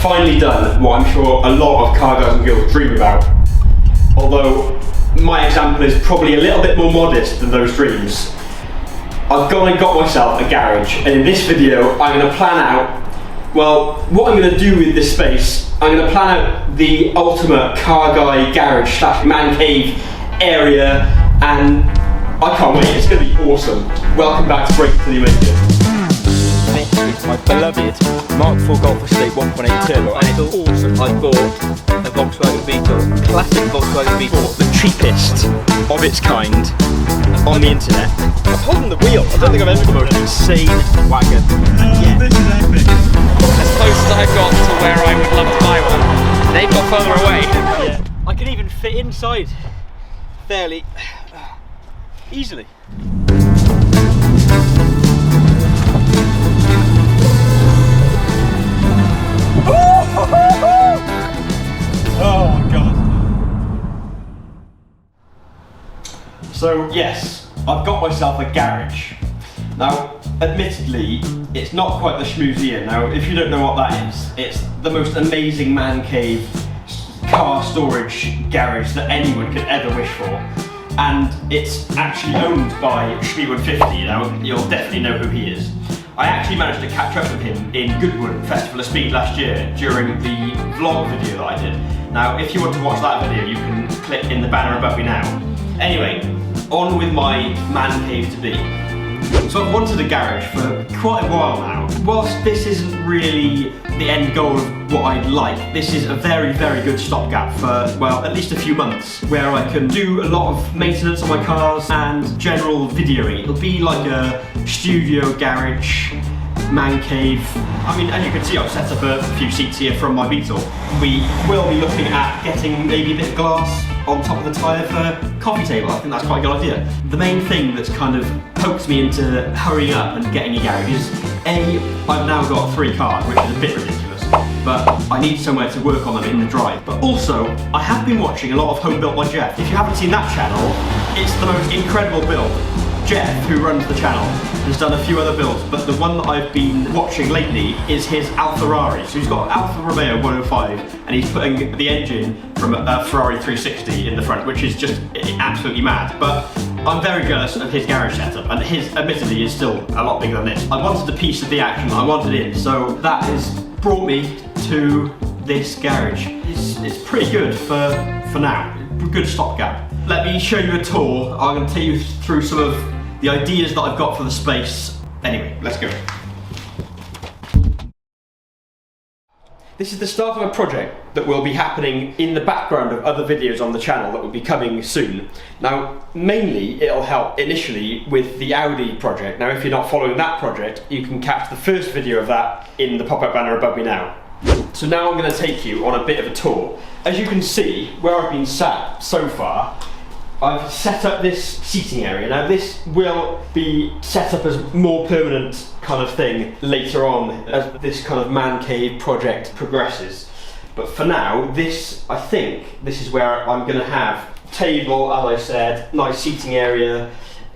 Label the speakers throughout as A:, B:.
A: finally done what I'm sure a lot of car guys and girls dream about. Although my example is probably a little bit more modest than those dreams. I've gone and got myself a garage, and in this video I'm going to plan out, well, what I'm going to do with this space. I'm going to plan out the ultimate car guy garage slash man cave area, and I can't wait, it's going to be awesome. Welcome back to Break to the Amazing.
B: This is my beloved Mark IV Golf Estate 1.8 Turbo, and it's awesome. I bought a Volkswagen Beetle, classic Volkswagen Beetle, the cheapest of its kind on the internet. I'm holding the wheel, I don't think I've ever got an insane wagon. Yeah.
C: This is epic.
D: As close as I've got to where I would love to buy one. They've got further away.
B: Yeah. I can even fit inside fairly easily.
C: Oh my god.
A: So yes, I've got myself a garage. Now, admittedly, it's not quite the schmoozy inn. Now, if you don't know what that is, it's the most amazing man cave car storage garage that anyone could ever wish for. And it's actually owned by Shitboxes. Now, you'll definitely know who he is. I actually managed to catch up with him in Goodwood Festival of Speed last year during the vlog video that I did. Now, if you want to watch that video, you can click in the banner above me now. Anyway, on with my man cave to be. So I've wanted a garage for quite a while now. Whilst this isn't really the end goal of what I'd like, this is a very, very good stopgap for, well, at least a few months, where I can do a lot of maintenance on my cars and general videoing. It'll be like a studio garage, man cave. I mean, as you can see, I've set up a few seats here from my Beetle. We will be looking at getting maybe a bit of glass on top of the tyre for coffee table. I think that's quite a good idea. The main thing that's kind of poked me into hurrying up and getting a garage is A, I've now got 3 cars, which is a bit ridiculous, but I need somewhere to work on them in the drive. But also, I have been watching a lot of Home Built by Jeff. If you haven't seen that channel, it's the most incredible build. Jeff, who runs the channel, has done a few other builds, but the one that I've been watching lately is his Alfa Ferrari. So he's got Alfa Romeo 105, and he's putting the engine from a Ferrari 360 in the front, which is just absolutely mad. But I'm very jealous of his garage setup, and his, admittedly, is still a lot bigger than this. I wanted a piece of the action that I wanted in, so that has brought me to this garage. It's pretty good for now. Good stopgap. Let me show you a tour. I'm going to take you through some of the ideas that I've got for the space. Anyway, let's go. This is the start of a project that will be happening in the background of other videos on the channel that will be coming soon. Now, mainly it'll help initially with the Audi project. Now, if you're not following that project, you can catch the first video of that in the pop-up banner above me now. So now I'm going to take you on a bit of a tour. As you can see, where I've been sat so far, I've set up this seating area. Now this will be set up as more permanent kind of thing later on as this kind of man cave project progresses. But for now, I think this is where I'm going to have table, as I said, nice seating area.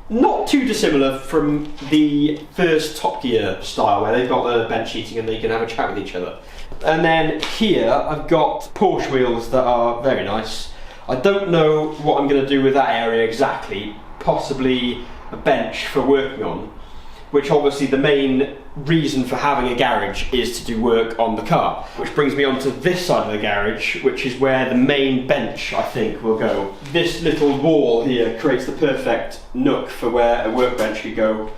A: Not too dissimilar from the first Top Gear style where they've got the bench seating and they can have a chat with each other. And then here I've got Porsche wheels that are very nice. I don't know what I'm going to do with that area exactly, possibly a bench for working on, which obviously the main reason for having a garage is to do work on the car. Which brings me on to this side of the garage, which is where the main bench, I think, will go. This little wall here creates the perfect nook for where a workbench could go,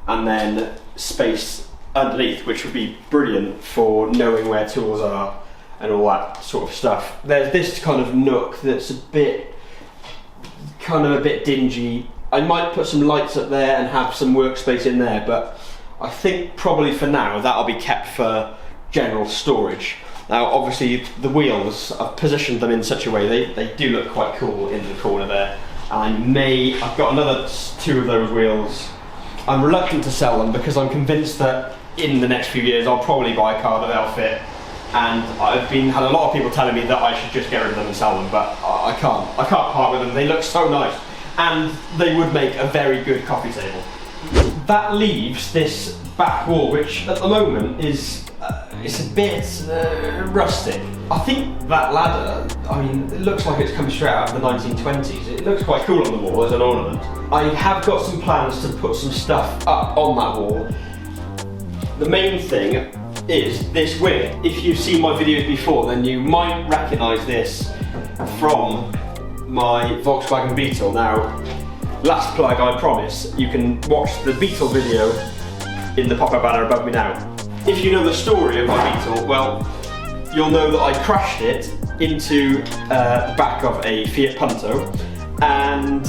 A: and then space underneath, which would be brilliant for knowing where tools are and all that sort of stuff. There's this kind of nook that's a bit dingy. I might put some lights up there and have some workspace in there, but I think probably for now that'll be kept for general storage. Now obviously the wheels, I've positioned them in such a way they do look quite cool in the corner there. And I've got another 2 of those wheels. I'm reluctant to sell them because I'm convinced that in the next few years I'll probably buy a car that they'll fit. And I've had a lot of people telling me that I should just get rid of them and sell them, but I can't part with them. They look so nice, and they would make a very good coffee table. that leaves this back wall, which at the moment is it's a bit rustic. I think that ladder, I mean, it looks like it's come straight out of the 1920s. It looks quite cool on the wall as an ornament. I have got some plans to put some stuff up on that wall. The main thing is this wing. If you've seen my videos before, then you might recognise this from my Volkswagen Beetle. Now, last plug, I promise, you can watch the Beetle video in the pop-up banner above me now. If you know the story of my Beetle, well, you'll know that I crashed it into the back of a Fiat Punto, and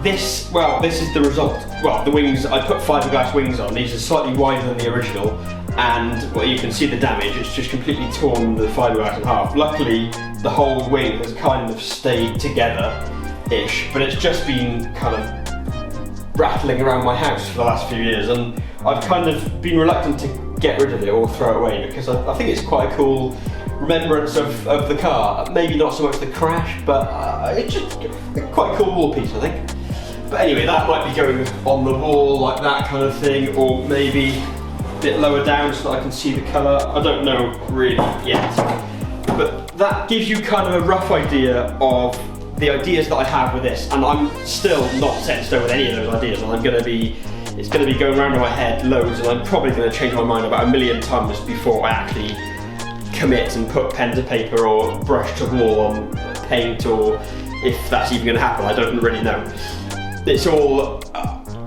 A: this is the result. Well, the wings, I put fiberglass wings on. These are slightly wider than the original, and well, you can see the damage. It's just completely torn the fiberglass in half. Luckily, the whole wing has kind of stayed together-ish, but it's just been kind of rattling around my house for the last few years, and I've kind of been reluctant to get rid of it or throw it away because I think it's quite a cool remembrance of the car. Maybe not so much the crash, but it's just quite a cool wall piece, I think. But anyway, that might be going on the wall like that kind of thing, or maybe a bit lower down so that I can see the colour. I don't know really yet. But that gives you kind of a rough idea of the ideas that I have with this, and I'm still not set in stone with any of those ideas, and it's going to be going around in my head loads, and I'm probably going to change my mind about a million times before I actually commit and put pen to paper or brush to wall on paint, or if that's even going to happen, I don't really know. It's all,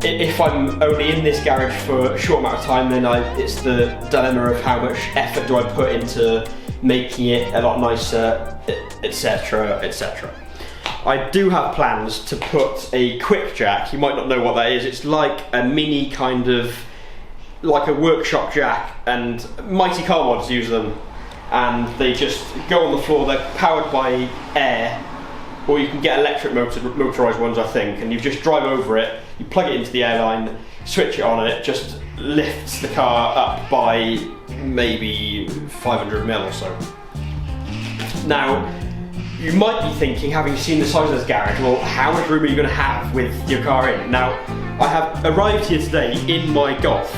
A: if I'm only in this garage for a short amount of time, then it's the dilemma of how much effort do I put into making it a lot nicer, etc, etc. I do have plans to put a quick jack. You might not know what that is. It's like a mini kind of, like a workshop jack, and Mighty Car Mods use them, and they just go on the floor. They're powered by air, or you can get electric motorised ones, I think, and you just drive over it, you plug it into the airline, switch it on, and it just lifts the car up by maybe 500 mil or so. Now, you might be thinking, having seen the size of this garage, well, how much room are you going to have with your car in? Now, I have arrived here today in my Golf,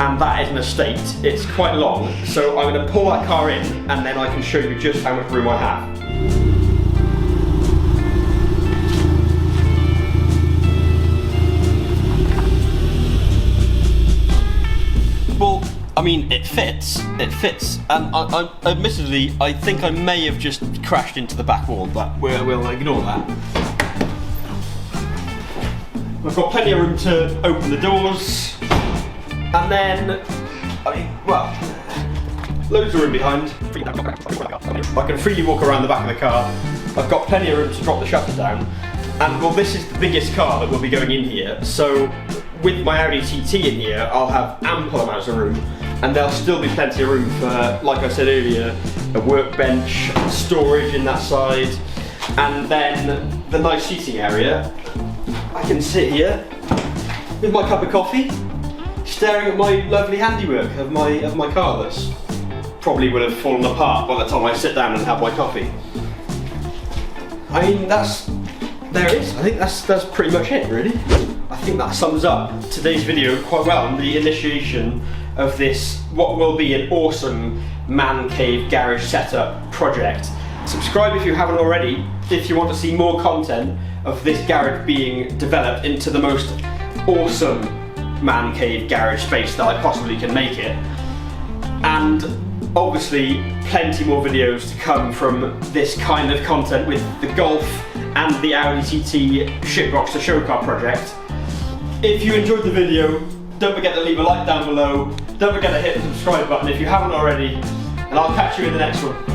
A: and that is an estate. It's quite long, so I'm going to pull that car in, and then I can show you just how much room I have. Well, I mean, it fits, and admittedly, I think I may have just crashed into the back wall, but we'll ignore that. I've got plenty of room to open the doors, and then, loads of room behind. I can freely walk around the back of the car. I've got plenty of room to drop the shutter down, and well, this is the biggest car that will be going in here, so with my Audi TT in here, I'll have ample amounts of room, and there'll still be plenty of room for, like I said earlier, a workbench, storage in that side, and then the nice seating area. I can sit here with my cup of coffee, staring at my lovely handiwork of my car that's probably would have fallen apart by the time I sit down and have my coffee. I mean, there it is. I think that's pretty much it, really. I think that sums up today's video quite well, and the initiation of this, what will be an awesome man cave garage setup project. Subscribe if you haven't already, if you want to see more content of this garage being developed into the most awesome man cave garage space that I possibly can make it. And obviously plenty more videos to come from this kind of content with the Golf and the Audi TT shitbox to show car project. If you enjoyed the video, don't forget to leave a like down below. Don't forget to hit the subscribe button if you haven't already, and I'll catch you in the next one.